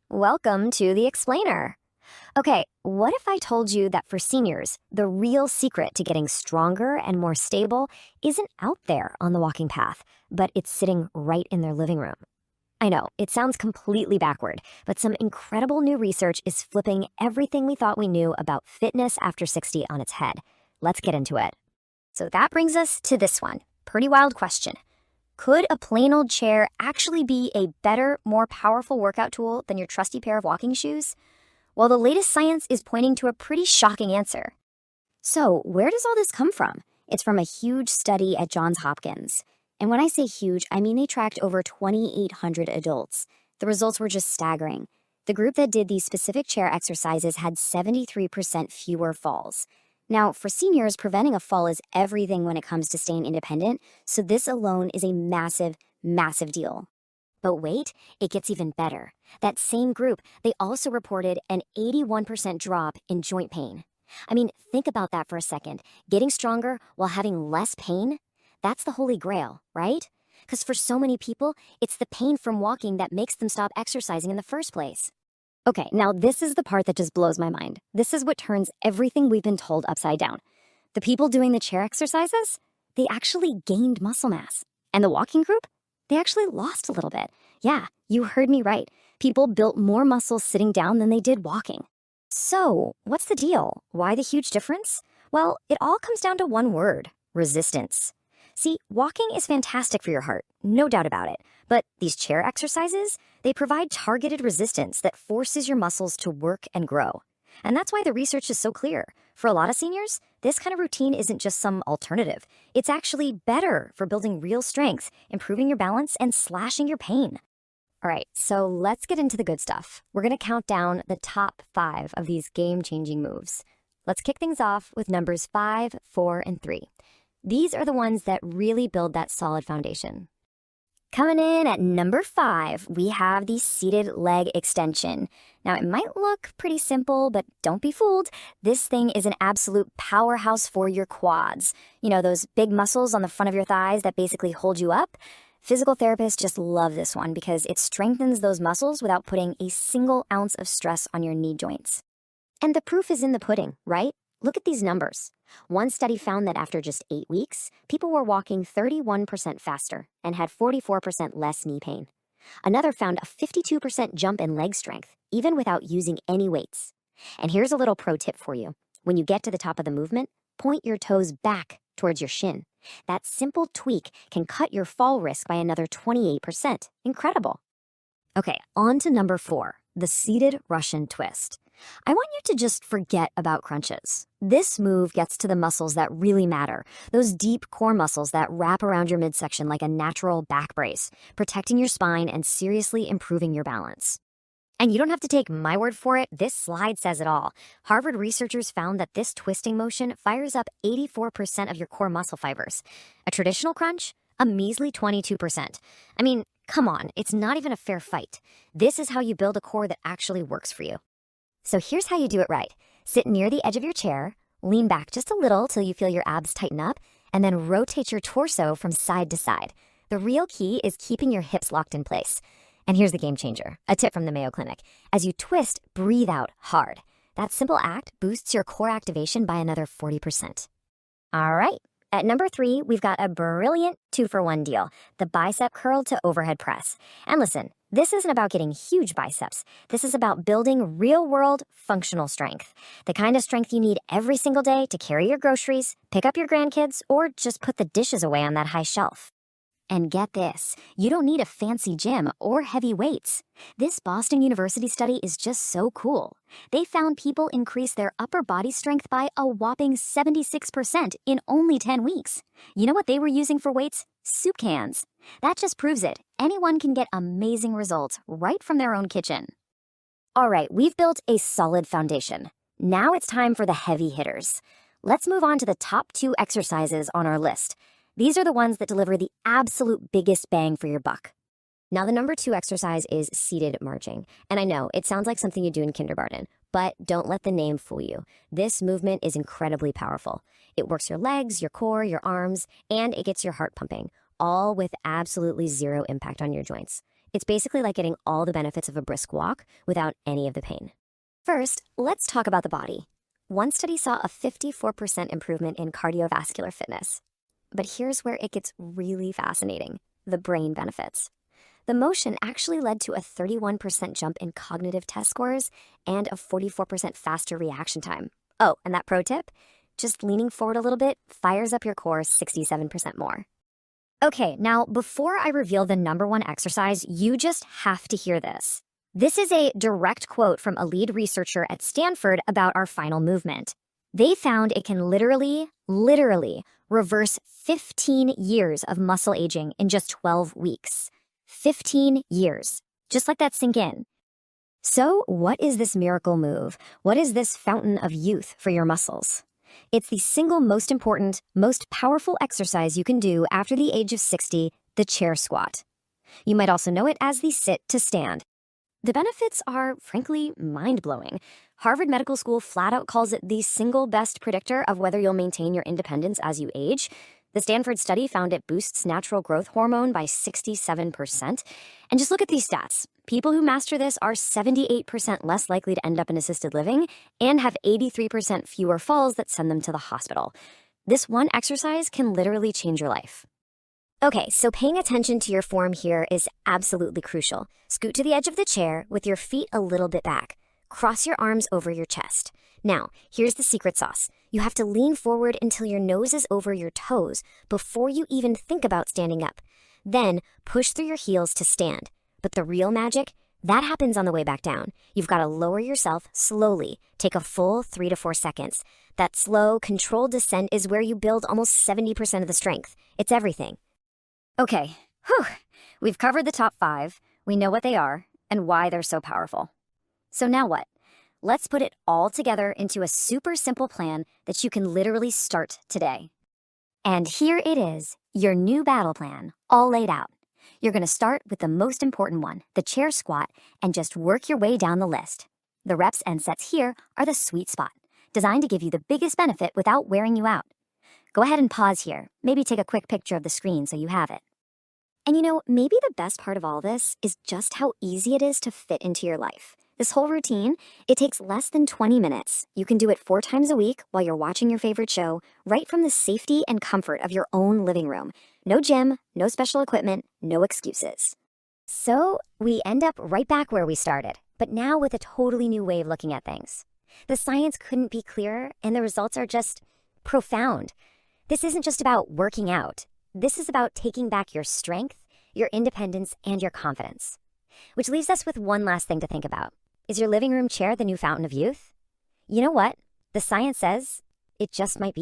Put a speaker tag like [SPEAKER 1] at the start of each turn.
[SPEAKER 1] Welcome to the Explainer. Okay, what if I told you that for seniors, the real secret to getting stronger and more stable isn't out there on the walking path, but it's sitting right in their living room? I know, it sounds completely backward, but some incredible new research is flipping everything we thought we knew about fitness after 60 on its head. Let's get into it. So that brings us to this one. Pretty wild question. Could a plain old chair actually be a better, more powerful workout tool than your trusty pair of walking shoes? Well, the latest science is pointing to a pretty shocking answer. So, where does all this come from? It's from a huge study at Johns Hopkins. And when I say huge, I mean they tracked over 2,800 adults. The results were just staggering. The group that did these specific chair exercises had 73% fewer falls. Now, for seniors, preventing a fall is everything when it comes to staying independent, so this alone is a massive, massive deal. But wait, it gets even better. That same group, they also reported an 81% drop in joint pain. I mean, think about that for a second. Getting stronger while having less pain? That's the holy grail, right? Because for so many people, it's the pain from walking that makes them stop exercising in the first place. Okay, now this is the part that just blows my mind. This is what turns everything we've been told upside down. The people doing the chair exercises, they actually gained muscle mass. And the walking group, they actually lost a little bit. Yeah, you heard me right. People built more muscle sitting down than they did walking. So, what's the deal? Why the huge difference? Well, it all comes down to one word: resistance. See, walking is fantastic for your heart, no doubt about it. But these chair exercises, they provide targeted resistance that forces your muscles to work and grow. And that's why the research is so clear. For a lot of seniors, this kind of routine isn't just some alternative. It's actually better for building real strength, improving your balance, and slashing your pain. All right, so let's get into the good stuff. We're going to count down the top 5 of these game-changing moves. Let's kick things off with numbers 5, 4, and 3. These are the ones that really build that solid foundation. Coming in at number 5, we have the seated leg extension. Now, it might look pretty simple, but don't be fooled. This thing is an absolute powerhouse for your quads. You know, those big muscles on the front of your thighs that basically hold you up? Physical therapists just love this one because it strengthens those muscles without putting a single ounce of stress on your knee joints. And the proof is in the pudding, right? Look at these numbers. One study found that after just 8 weeks, people were walking 31% faster and had 44% less knee pain. Another found a 52% jump in leg strength, even without using any weights. And here's a little pro tip for you. When you get to the top of the movement, point your toes back towards your shin. That simple tweak can cut your fall risk by another 28%. Incredible. Okay, on to number 4, the seated Russian twist. I want you to just forget about crunches. This move gets to the muscles that really matter, those deep core muscles that wrap around your midsection like a natural back brace, protecting your spine and seriously improving your balance. And you don't have to take my word for it, this slide says it all. Harvard researchers found that this twisting motion fires up 84% of your core muscle fibers. A traditional crunch? A measly 22%. I mean, come on, it's not even a fair fight. This is how you build a core that actually works for you. So here's how you do it right. Sit near the edge of your chair, lean back just a little till you feel your abs tighten up, and then rotate your torso from side to side. The real key is keeping your hips locked in place. And here's the game changer, a tip from the Mayo Clinic. As you twist, breathe out hard. That simple act boosts your core activation by another 40%. All right. At number 3, we've got a brilliant 2-for-1 deal, the bicep curl to overhead press. And listen, this isn't about getting huge biceps. This is about building real-world functional strength. The kind of strength you need every single day to carry your groceries, pick up your grandkids, or just put the dishes away on that high shelf. And get this, you don't need a fancy gym or heavy weights. This Boston University study is just so cool. They found people increase their upper body strength by a whopping 76% in only 10 weeks. You know what they were using for weights? Soup cans. That just proves it. Anyone can get amazing results right from their own kitchen. All right, we've built a solid foundation. Now it's time for the heavy hitters. Let's move on to the top 2 exercises on our list. These are the ones that deliver the absolute biggest bang for your buck. Now, the number 2 exercise is seated marching. And I know, it sounds like something you do in kindergarten, but don't let the name fool you. This movement is incredibly powerful. It works your legs, your core, your arms, and it gets your heart pumping, all with absolutely zero impact on your joints. It's basically like getting all the benefits of a brisk walk without any of the pain. First, let's talk about the body. One study saw a 54% improvement in cardiovascular fitness. But here's where it gets really fascinating: the brain benefits. The motion actually led to a 31% jump in cognitive test scores and a 44% faster reaction time. Oh, and that pro tip? Just leaning forward a little bit fires up your core 67% more. Okay, now before I reveal the number one exercise, you just have to hear this. This is a direct quote from a lead researcher at Stanford about our final movement. They found it can literally reverse 15 years of muscle aging in just 12 weeks. 15 years. Just let that sink in. So, what is this miracle move? What is this fountain of youth for your muscles? It's the single most important, most powerful exercise you can do after the age of 60, the chair squat. You might also know it as the sit to stand. The benefits are, frankly, mind-blowing. Harvard Medical School flat out calls it the single best predictor of whether you'll maintain your independence as you age. The Stanford study found it boosts natural growth hormone by 67%. And just look at these stats. People who master this are 78% less likely to end up in assisted living and have 83% fewer falls that send them to the hospital. This one exercise can literally change your life. Okay, so paying attention to your form here is absolutely crucial. Scoot to the edge of the chair with your feet a little bit back. Cross your arms over your chest. Now, here's the secret sauce. You have to lean forward until your nose is over your toes before you even think about standing up. Then, push through your heels to stand. But the real magic, that happens on the way back down. You've got to lower yourself slowly. Take a full 3 to 4 seconds. That slow, controlled descent is where you build almost 70% of the strength. It's everything. Okay, we've covered the top 5, we know what they are, and why they're so powerful. So now what? Let's put it all together into a super simple plan that you can literally start today. And here it is, your new battle plan, all laid out. You're going to start with the most important one, the chair squat, and just work your way down the list. The reps and sets here are the sweet spot, designed to give you the biggest benefit without wearing you out. Go ahead and pause here, maybe take a quick picture of the screen so you have it. And maybe the best part of all this is just how easy it is to fit into your life. This whole routine, it takes less than 20 minutes. You can do it 4 times a week while you're watching your favorite show, right from the safety and comfort of your own living room. No gym, no special equipment, no excuses. So we end up right back where we started, but now with a totally new way of looking at things. The science couldn't be clearer, and the results are just profound. This isn't just about working out. This is about taking back your strength, your independence, and your confidence. Which leaves us with one last thing to think about. Is your living room chair the new fountain of youth? You know what? The science says it just might be.